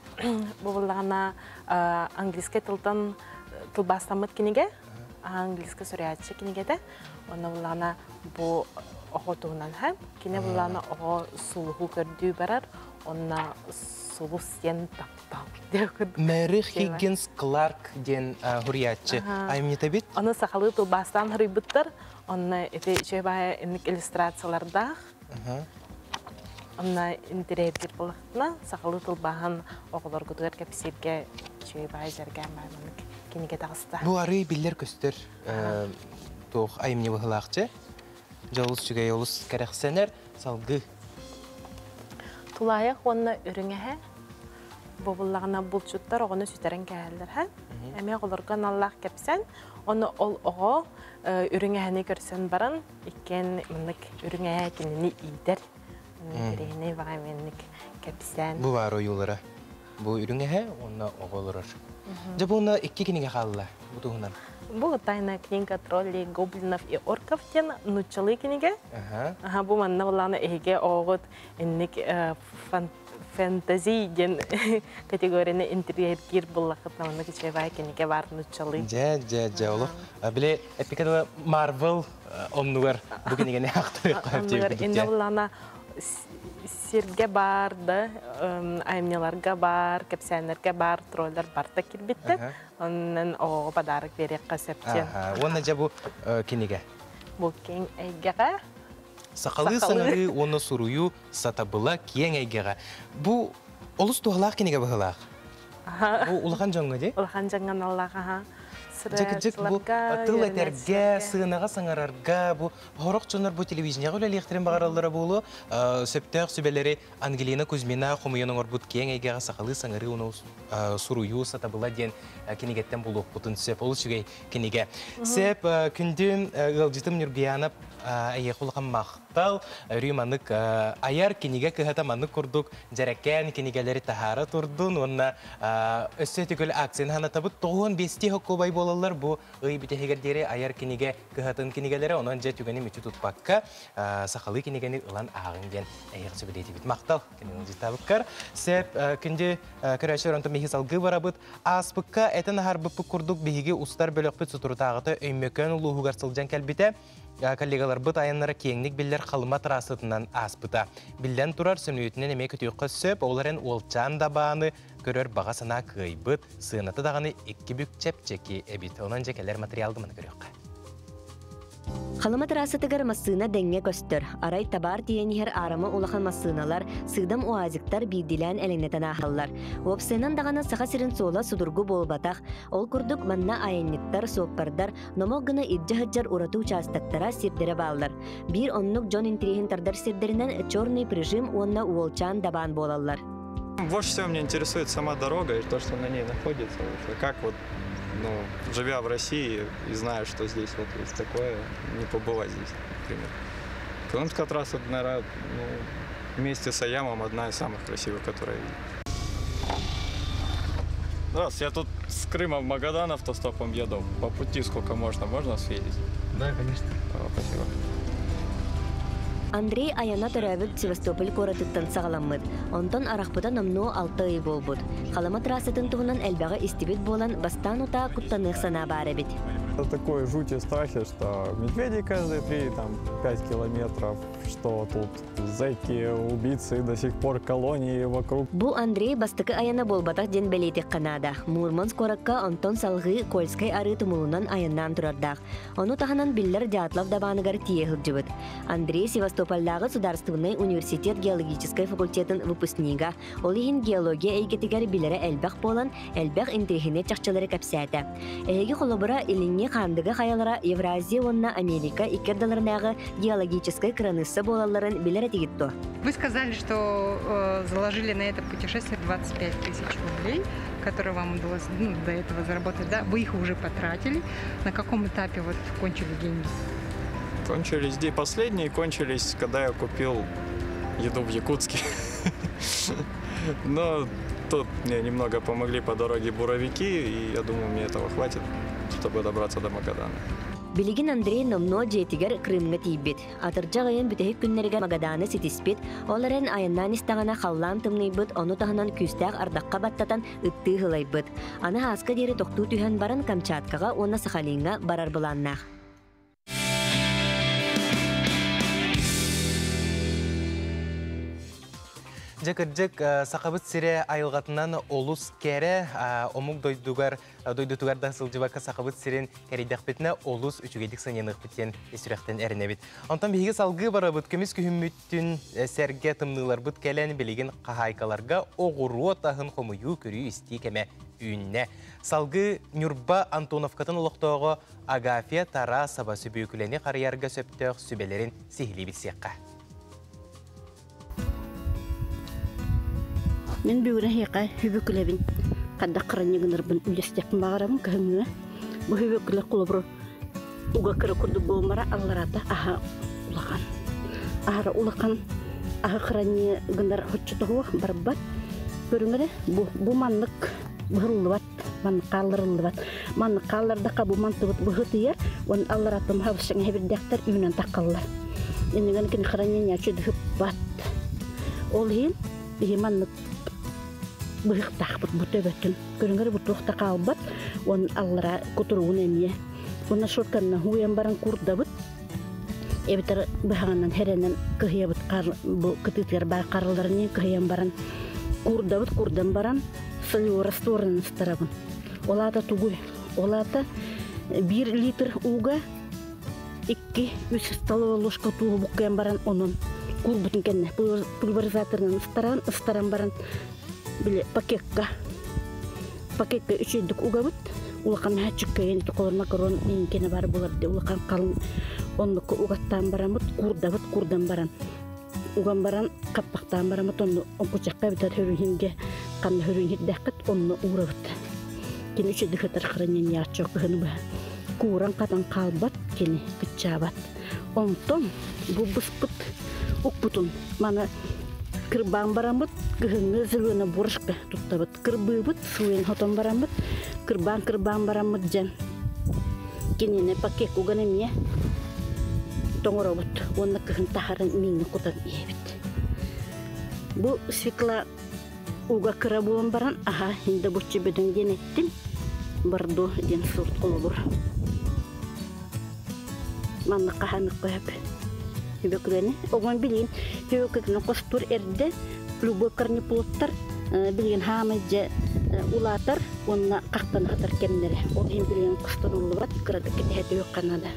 Бұл олағына английский тілтан тұлбастамыд кенеге. Английский сүріятшы кенегеді. Оны олағына бұл оғытуынан әм. Кене олағына оғы сұлығы көрдіу барар. Онына сұлыс ден таптал. Мәрі Хиггинс Кларк ден хүриятшы. Аймета бет? Оны сақалы тұлбастан хүрі бұттыр. Оны жөй бай иллюстрацияларда. Онна интерьергер болықтына сақалы тұлбаған оғылар күдігер кәпсерге жөй бай жәрген байманық кенеге тағысты. Бұл ары білдер көстер тоқ айымне бұғылақчы. Жауыз жүгей олыс кәріқсенер салғы. Тулайық онына үріңе бұллағына бұлчуттар оғыны сүтерін кәлдір. Әме оғыларған Аллах кәпсен, оны ол оғы үріңе көрсен баран, екен мұнық үріңе кенені идер. Үріңе бағаменік кәпсен. Бұл бар ойылары. Бұл үріңе оны оғылырыр. Жа бұны екі кенеге қалыла бұтығынан? Бұл тайна книга троллей, гоблинов и орков тен нучалы книга. Бұл манна оланы әйге оғыт әнік фэнтези ден категорияны интерьергер бұллақыт наманы кечебай книга бар нучалы. Жа, олық. Біле, әпекеді Марвел омнуғар бұл книганы ақтыры қайып Сирге бар, аймнеларға бар, кәпсәнерге бар, троллер бар та келбетті. Онын оғы падарық берек қасептен. Оны жа бұл кенеге? Бұл кен әйгеға. Сақалы саңыры оны сұруyu сатабыла кен әйгеға. Бұл олыс туғалақ кенеге бұғылақ? Бұл ұлған жоңғы де? Ұлған жоңған Аллаға. Жекжек бу тыл этерге, сыгынага саңарарга, бу хорок чонор бу телевизионга үле лектерин багараллары болу, сөптөк сүбелери Ангелина Кузьмина хомуянын орбут кең эйгега сакалы саңары уну сурую сатабыла ден кинигеттен булук бутун сөп ол чүгей киниге. Сөп күндүн ылжытым Нурбиянов айекулган мактал рюманык аяр киниге кыхата манык курдук жареккен кинигелери тахара турдун онна өссөтүгөл акцияны хана табыт 95 хоккобай болалар бу ый битегердери аяр киниге кыхатын кинигелери онон же түгени мүчү тутпакка сакалы кинигени ылан агын ден айек сөбүлети бит мактал кинигени житабыккар сеп күндү көрөшөр онто мехи салгы барабыт аспыкка этен харбыппы курдук биһиги устар бөлөкпүт сутурутагыты өймөкөн улуугар сылжан келбите коллегалар быт айыннары кеңник биллер қалыма трасытынан аспыта. Билден турар сүнүйтінен еме көтүйіққа сөп, оларын олчан дабаны көрөр бағасына кыйбыт, сыынаты дағаны 2 бүк чеп-чеки әбит. Онан жекелер материалды мұны көріққа. Қалыма трасытыгар массына дәңге көстөр. Арай табар тиенихер арама улахан массыналар, сыдам уазиктар бийдилен әліңнетен ахаллар. Опсынан дағана саха сирин сола судургу болбатақ. Ол күрдік манна айынниттар, соқпардар, номогына иджахаджар урату участактара сирдері баллар. Bir оннук Джон интрихин тардар сирдерінен черный прижим онна уолчан дабан болалар. Больше всего меня интересует сама дорога и то, что на ней находится. Как вот, живя в России и зная, что здесь вот есть такое, не побывать здесь, например. Крымская трасса, наверное, вместе с Аямом одна из самых красивых, которые я видел. Здравствуйте, я тут с Крыма в Магадан автостопом еду. По пути сколько можно? Можно съездить? Да, конечно. Спасибо. Андрей аяна төрәбіт Севастополь коратыттан сағаламмыд. Онтон арақпыда намну 6 ай болбуд. Қалама трасатын туғынан әлбәға истибет болан бастан ута куттанық сана бары бит. Такой жути страхи, что медведи каждые 3-5 километров, что тут зэки, убийцы до сих пор колонии вокруг. Бу Андрей бастыкы аяна болбатақ ден бәлейтек қанада. Мурманск коракка онтон салғы Кольскай ары тумулунан аяннан турардақ. Ону таханан биллер дятлав дабаныгар тиехыл жыбыт. Андрей Севастопольдағы Сударственный университет геологической факультетін выпускнига. Олихин геология эйгетигер билері әлбәқ болан, әлбәқ интрихине чақчылары кәпсәті. Әйгі қолыбыра илинне қандығы қаялара Евразия онна Америка икердаларынағы геологической кранысы болаларын билері тегітті. Вы сказали, что заложили на это путешествие 25 тысяч рублей, которые вам удалось до этого заработать. Да? Вы их уже потратили. На каком этапе вот кончили деньги? Кончились последние, кончились, когда я купил еду в Якутске. Но тут мне немного помогли по дороге буровики, и я думаю, мне этого хватит, чтобы добраться до Магадана. Билигин Андрей номно жетигер Крымга тийбит. Атыржагайын бүтехик күннерге Магаданы ситиспит, оларын айыннан истагана халлан тымнайбыт, ону тахынан күстәк ардаққа баттатан ытты хылайбыт. Аны хаска дери тоқту түйен баран Камчаткаға, оны Сахалинга барар буланнақ. Жекірджік сақабыт сире айылғатынан олус кәрі омук дойдутугарда сылжыбака сақабыт сирен кәрейдәқпетіне олус үчігедік саненық бітен есіректен әрінебет. Онтан бейгі салғы бары бұт көміз күйімметтін сәрге тымнылар бұт кәлән білеген қағайкаларға оғыру отағын қомыю көрі істей кәмә үйінне. Салғы Нюрба Антоновкатын ұлықтауғы Агафия Тара сабасы бүйкілені қариярға сөптіғ сүбелерін сихілі бітсеққа. Мен бүгін хеқа хүбікілебін қадда қыранегінірбін үлестепін бағарамын кәңіне. Бұл хүбікілі құлыбыр ұға кірі күрді болмара алларата аға ұлақан. Ағара ұлақан аға қыранегінір хүтчітіғуы барбат. Көріңірі бұл манлық бұғылыбат, манлық қалырылыбат. Манлық қалырдақа бұл мантығыт бұғытыйыр, оның алларатым хавышың әбірдәқтер үйінен таққалылар. Енеген кен қыранене әчеді хүп Ол ең манлық бұғықтақ бұт бұт өбөттін. Көріңгері бұт ұқта қалбат, оның аллара көтіруын әмие. Оны шотканына хуян баран күрді бұт. Әбітер бұғанан хәренен көхия бұт күтітер бар қарыларының көхиян баран күрді бұт, күрден баран сылу растворын ұстарабын. Олата тұғой. Олата 1 литр уға 2-3 столовая ложка туғы бұққиян баран оның күр бұтын кәнне. Пульверизаторынан ұстаран баран пакетка 3 уға бұт. улахан хачуккайын тоқолорна корон инкене бар буларды улахан калын оннуку угаттан барамыт курдан баран уган баран каппактан барамыт онну онкучакка битер хөрүнге кан хөрүнхиддаккыт онну урабыт кини үчү дыхытар хранен яачок хынба куран катан калбат кини кычабат онтон бу буспут укпутун мана кырбан барамыт гыны зылына бурышка туттабыт кырбыбыт суен хотон барамыт кырбан барамыт жан кинене пакек уганы мия тоңоробут онна кыхын тахарын миңни кутан иебит бу свекла уга кыра буан баран аха хинде буччу бөдөн денеттин бардо ден сорт колобур манна каханы кояп Хюбекрени, огон билин, хюбекрени костур эрде, любой корнеплоттар, билин хамеже улатар, онна кактан хатар кемнере. Ол хим билин костур улубат, кырадык кетехети yok Канада.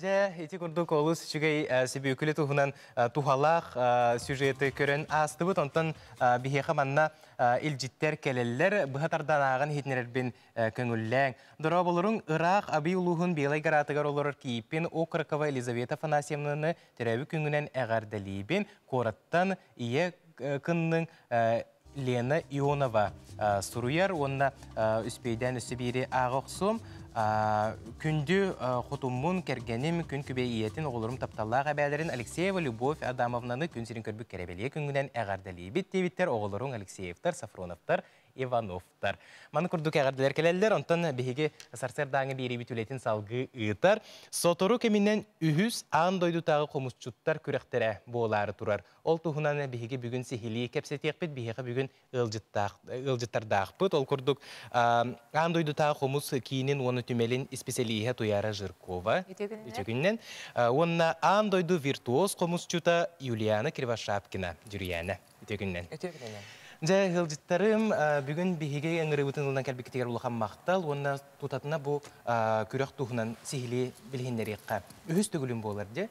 Эти курдук олус чугай себе үкілі тухунан тухалақ сюжеті көрін астыбыт, онтан бихеха манна илжиттер келелер бұхатардан ағын хетнерербен көңілләң. Дұра болырың Ирақ абий улуғын белай гаратығар олырыр кейіппен Окракова Елизавета Фанасьевнаны терәбі күңінен әғардалейбен кораттан ие күннің Лена Ионова сұруяр, онна үспейден үсі бері ағықсым. Күнді құтымын кергенім күн күбе иетін оғылырым тапталлаға бәлерін Алексеева Любовь Адамовнаны күн сирін көрбік кәребеле күнгінен әғардалей беттебіттер оғылырың Алексеевтар, Сафроновтар, Ивановтар. Маны күрдік әғардалар келелер, онтан бігеге сарсердаңы бері бітулетін салғы ұйтар. Сотору кемінен үхіз ан дойдутағы қомысчуттар күректері болары тұрар. Ол тұғынан бігеге бүгін сихили кәпсетек бет, бігеге бүгін ылжыттардағы бұд. Ол күрдік ан дойдутағы қомыс кейінен оны түмелін специалиге туяра Жиркова. Үтегіннен. Онына ан дойду виртуоз қомысчута Юлиана Кривошапкина жүрияны. Үтегіннен. Жа ғылжыттарым бүгін бігеге әңірі өтін ұлдан кәлбекетегер ұлыған мақтал, онына тұтатына бұл күрек тұғынан сихили білгендері еққа. Үхіз төгілім болар де,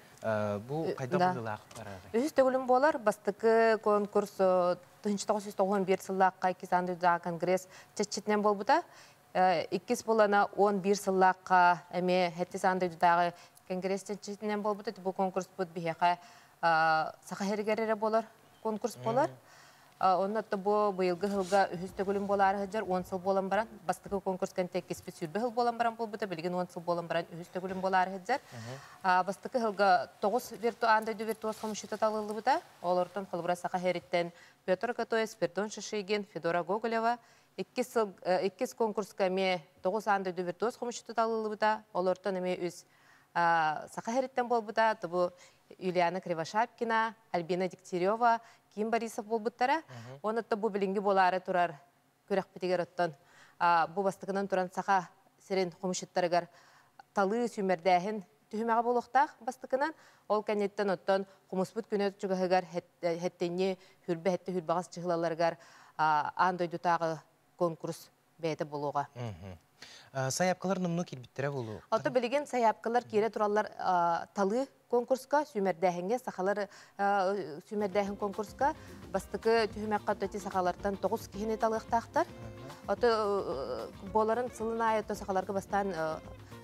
бұл қайда бұлы ақ барағы? Үхіз төгілім болар, бастықы конкурс 1991 сыллаққа 200 конгресс чәтчетінен бол бұта. 2 болана 11 сыллаққа әме 700 конгресс чәтчетінен бол бұта. Бұл конкурс бұд бігеға сақа хергерері болар, конкурс болар. Оннатты бұл бұйылғы ғылға үхіз төгілім болары ғыджар 10 сыл болан баран. Бастығы конкурс кәнтек кеспі сүрбі ғыл болан баран бұл бұта, білген 10 сыл болан баран үхіз төгілім болары ғыджар. Бастығы ғылға 9 андайды виртуоз қомышыты талылы бұта. Олардың қолыбыра сақа хереттен Петр Катоес, Пердон Шишигин, Федора Гоголева. 2 конкурска ме 9 андайды виртуоз қомышыты талылы бұта. Олардың әме үз сақа хереттен бол бұта. Юлиана Кривошапкина, Альбина Дегтярева, Ким Борисов бол бұттара. Онытты бұл білінгі болары тұрар көрек бітегер оттан. Бұл бастығынан тұран сақа серен қомышыттарығар талы сүймердәхін түхімеға болуқтақ бастығынан. Ол кәнеттен оттан қомыспыт күні жүгіғығар хәттенне хүрбе хәтті хүрбағыз чығылаларығар андойдутағы конкурс бәйті болуға. Саяпқалар нұмны келбіттірі болу? Оты білген саяпқалар кейре тұралар талы конкурска, сүймердәхінге, сақалар сүймердәхін конкурска, бастықы түхімәққа төте сақалардан 9 кейіне талықтақтар. Оты боларын сылын айыты сақаларға бастан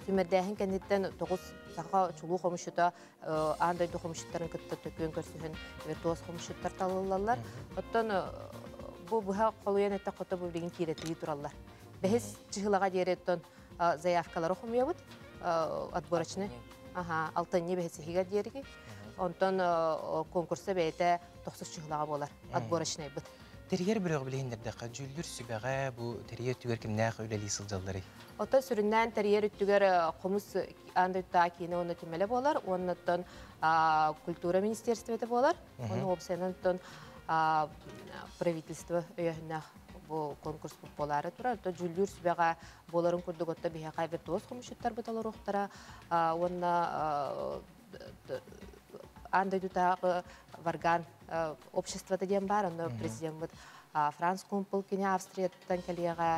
сүймердәхін кәнеттен 9 сақа чулу қомышыта, андайды қомышыттарын күтті төккен көрсіген виртуоз қомышыттар талылалар. Оттан бұл бұға қолуен әтті қоты бұл білген кейретігі тұралар. Бәхес чығылаға дереттен заявкалар оқымия бұд, отборочны. Алтын не бәхесі хиға дерге. Онтан конкурсы бәйті 90 чығылаға болар, отборочны бұд. Терьер бір өғілейіндерді жүлдір сүбәға бұл терьер түгер кімнәқ өлелі сылжалдары? Ота сүріннен терьер үттігер қомыс андырта кейіне оны түмелі болар. Оннаттан культура министерстветі болар. Оны опсайнантан правительство өйіғінақ бұл конкурс болары тұрар. Жүлдір сүбәға боларын күрдік отта бейхақай виртуоз қомышыттар бұталар оқтара. Онна андайдутағы варган обществода дем бар, онна президент бұд Франц Кумпыл кене Австрияттан кәлеға,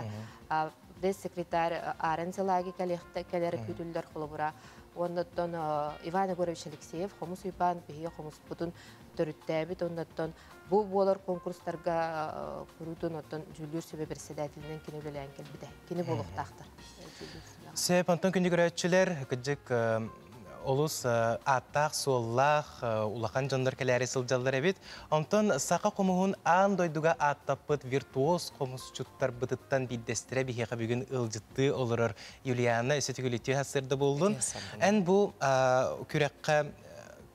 пресс-секретарь Арен Зелаги кәлері күтілдер қолы бұра. Оннаттан Иван Егорович Алексеев, қомыс үйпан, бейе қомыс бұтын көрөттөрүттәбит оннаттан бу болар конкурстарга көрүтөн оттон жүлүр сөбө председателинен кини белән келбиде. Кини болуктактыр. Сеп антон күнди көрәтчилер кыжык олус аттақ, соллақ, улақан жандар кәләрі сылжалдар әбет. Антон сақа қомуғын аң дойдуға аттаппыт виртуоз қомусчуттар бұтыттан биддестірі бігеға бүгін ылжытты олырыр. Юлиана өсі түгілетті хасырды болдың. Ән бұл күрәққа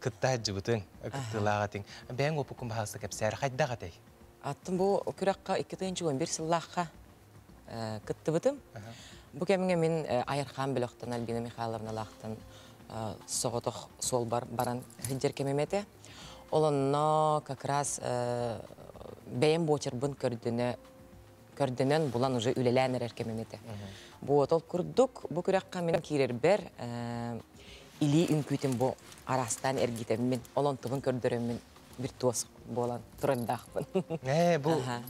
кытта әджібітің, кыттылағатың. Бәң опықын бағасы кәпсәрі қайдақ атай? Аттым бұл күрәққа 2-11 сыллаққа кытты бұтым. Бұл кәміңе мен Айырхан Білоқтан, Альбина Михайловна лақтан соғытық сол баран хиджер кемемете. Олонно как раз бәйім бочырбын көрдінен бұлан уже үлеләнер әркемемете. Бұл отол күрдік, бұл күрәққа мен кейрер бәр или үнкүйтім бұл арастан әргетеммен, олон тұғын көрдіріммен виртуоз болан тұрындақпын.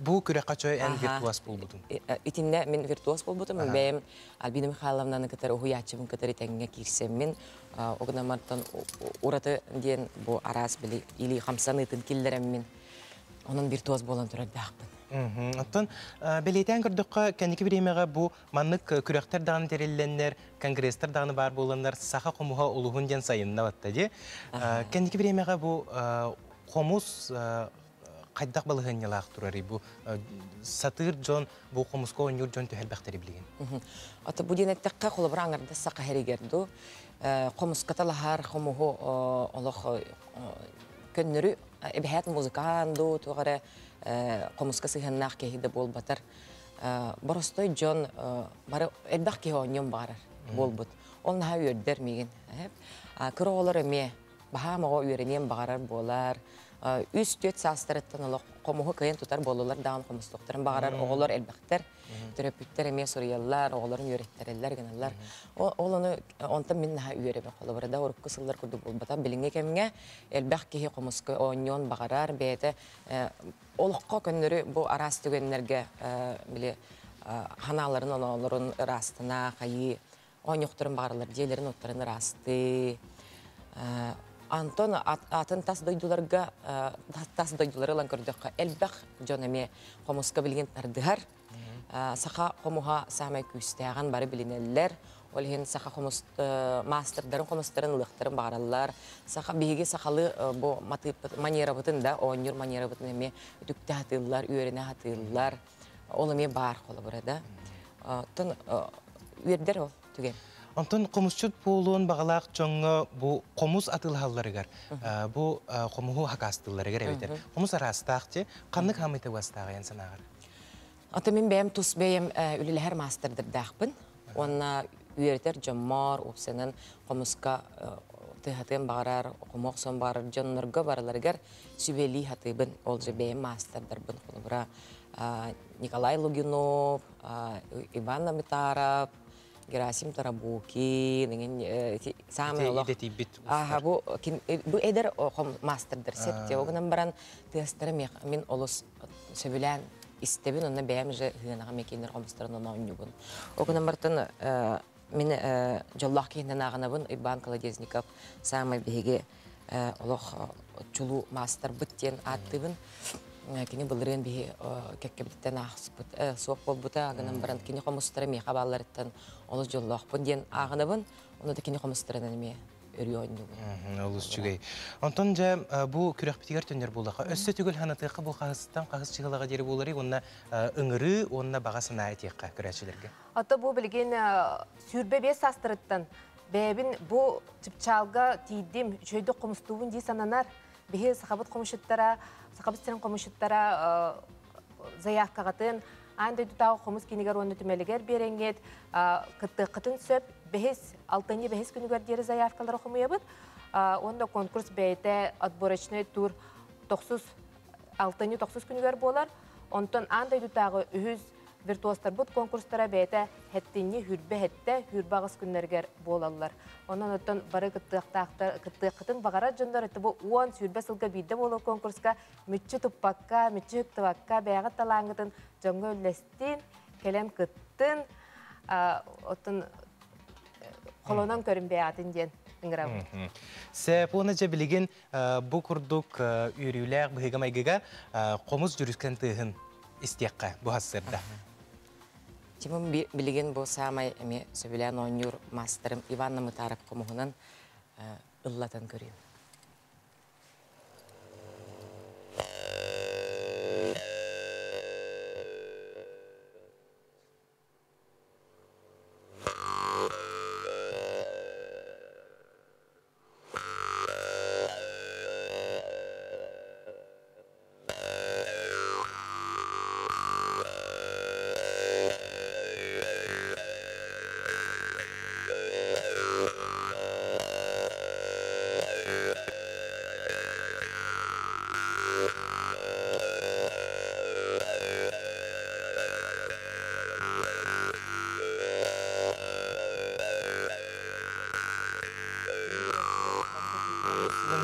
Бұл күрәққа чөй ән виртуоз бол бұдың? Итинне мен виртуоз бол бұдым. Бәйім Альбина Михайловнаны кітар ұхуячымын кітар етәңге кирсеммен оғынамарттан ұраты ден бұл арас білі или қамсанытын келдеріммен оның виртуоз болан тұрындақпын. Оттон, бәлейтен көрдіққа кәнекі біремеға бұл маннық күрәқтер дағын терелленлер, конгресстер дағыны бар боланлар сақа қомуға олығын ден сайынна баттады. Кәнекі біремеға бұл қомус қайдақ балығын елақ тұрары бұл сатыр жон бұл қомусқа ойныр жон төхелбәқтері білген. Аты бұл денеттіққа қолы бір аңырды сақа әрегерді. Қомусқаталағар қомуғы олық көннірі әбәхәт музыканды туғары қомусқа сығыннақ кейді бол батыр. Боростой жон бары әлбәқ кейі ойнен бағарар бол бұд. Ол наға өрдер меген. Күрі олар өме баға маға өренен бағарар болар. Үст-төт састырыттан олық қомуғы күйен тұтар болулар дағын қомыстықтарын бағарар. Оғылар әлбәқтер, түрөпіттер әме сұрыялар, оғыларын өреттәрелер геналар. Ол оны онтан мен наға үйеребе қолы барада ұрып қысылдар күрді болбата. Біліңе кәміңе әлбәқ кейі қомысқы ойнен бағарар. Бәйті олыққа көннері бұл арас түгенлерге ханаларын оларын растына қайы ойнықтырын бағаралар, дейлерін оттарын расты. Антон атын тас дойдуларға, тас дойдулары лан көрдіққа әлбәқ жон әме қомысқа білген тардығар. Сақа қомуға самай күстәған бары білінелер. Ол хен сақа мастердарын, қомыстарын ұлықтарын бағаралар. Сақа бейге сақалы манера бұтын да, ойныр манера бұтын әме үтікті хатылылар, үйеріне хатылылар. Ол әме бар қолы бұрада. Үйердер ол түген. Антон қомусчут болуын бағалақ жоңы бұл қомус атылғаларығар, бұл қомуғы хақастыларығар әбетер. Қомус арастақты, қанны қамыйты бастағы ең санағыр? Аты мен бәйім тұс бәйім үлілер мастердірдақпын. Онына үйертер жоммар, опсенін қомусқа тыхатын бағарар, қомуқ сон бағарар, жонларға бараларығар сүбели хатыбын, ол же бәйім мастердірбін. Николай Лугинов, Иван Амитаров, Герасим Тарабуки, самый олох. Бу эдер мастердер сетте. Огынан баран тестері мен олыс сөбілән истебін, онна бәйім же ғынаға мекенер қомыстарын оны ойнюбын. Огынан бартын мен жоллақ кейінден ағынабын Иван Колодезников самый беге олох чулу мастер бүттен аттыбын. Кені бұлырын бейі кәккебіттен ақспыт, соқ бол бұта ағынан баран кені қомыстары меға баларыттан олыс жоллақпын ден ағынабын, оны да кені қомыстарын әне өрі ойындығын. Олыс жүгей. Онтон жа бұл күрек бітігер төнер болдаққа. Өсі түгіл ханатыққа бұл қағыстан қағыз чығылаға дері болары, онына үңірі, онына бағасына айтеққа күрәтшілерге. Ата бұл білген сүрбе бес астырыттан. Бәбін бұл чыпчалға тейдім, жөйді қомыстуын дей сананар. Бейі сақабыт қомышыттара, сақабытсырын қомышыттара заявкағатын, аңдай тұтағы қомыс кенегер оны түмелігер беренгет, қытын сөп, алтыны бәхес күнігер дері заявкалар оқымыя бұд. Онда конкурс бәйті отборочный тур 6-9 күнігер болар. Онтан аңдай тұтағы үйіз виртуостар бұд конкурстара бәйті хәттіні хүрбе хәтті хүрбағыз күннергер болалар. Онан оттан бары қытын бағара жондар өтті бұл 10 сүрбе сылға бейді болу конкурска мүтчі тұппаққа, мүтчі хүктіваққа бәйғы талаңғытын жоңғы өлестін, келем қыттын, оттан қолонан көрін бәйғатын ден. ыңырабын. Сәпуны жабілеген бұл күрдік үйріләк бұхиға майгыға қомыз жүріскен тұғын істеққа бұл хасырда. Тимон билеген бұл самай әме сөбілян онюр мастерым Иванна Мытаров комуғынан ыллатын көрейін.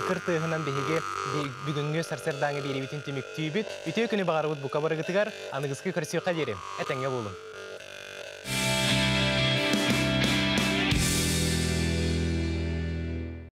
Кыртыгынан беге бүгүнгө сарсырдаңы бери битин тимик түйбүт. Үтө күнү багарыбыт бука барыгытыгар, аныгызгы көрсөкка дерем. Этеңге болун.